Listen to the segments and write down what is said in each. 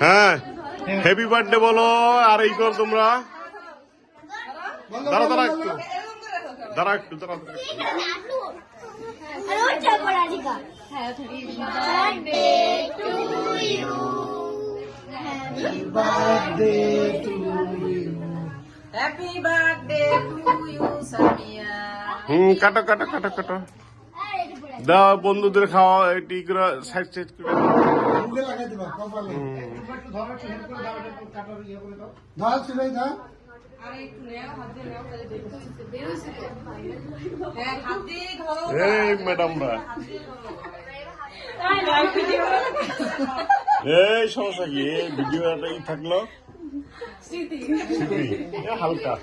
হ্যাঁ, happy birthday বলো। আর এই কর তোমরা, দাঁড়া দাঁড়া একটু, দাঁড়া একটু, দাঁড়া দাঁড়া একটু। Happy birthday to you, Samia. কাটো কাটো কাটো কাটো, দাও বন্ধুদের খাওয়া, এটি করে সাইড সাইড করে এই ম্যাডামরা, এই সমস্যা কি? এই ভিডিওটাই থাকলো স্মৃতি, হালকা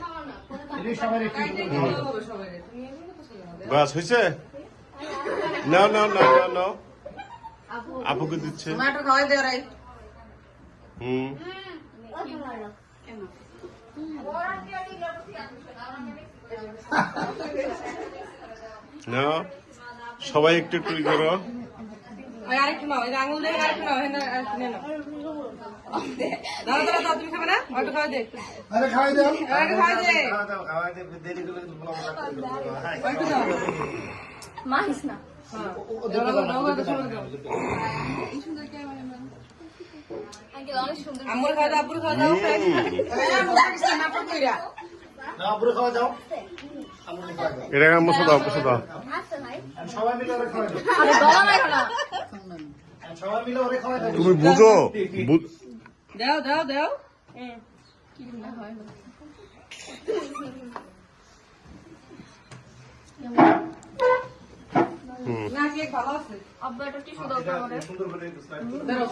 বাস হয়েছে। নাও নাও নাও নাও নাও, আপুকে দিচ্ছে। Tomato খাওয়াই দে রে। নাও সবাই একটু একটু করো। ওই আরেকটু নাও, এই আঙুল দিয়ে আরেকটু নাও, হ্যাঁ আরেকটু নে নাও। দাও দাও দাও, তুমি খাবে না? ওটা খাওয়াই দে। আরে খাওয়াই দাও, ওটা খাওয়াই দে। দেরি করে ওটা দাও। মাহিস না। হ্যাঁ। দাও দাও দাও দাও দাও। আঙ্কেল অনেক সুন্দর। আম্মুর খাওয়া দাও, আব্বুর খাওয়া দাও। হ্যাঁ, মুখে কিছু নাটক কইরা। না পুরো খাওয়া যাও, আমরা খাওয়া দাও, এটা বসে দাও, বসে দাও। আচ্ছা ভাই। সবাই মিলে ওরে খাওয়াই দাও, আরে গলা মারো না। সবাই মিলে ওরে খাওয়াই দাও। তুমি বুঝো, দাও দাও দাও। কি না হয়। না কেক ভালো আছে। আব্বা এটা টিস্যু দাও তো আমারে। সুন্দর করে দাও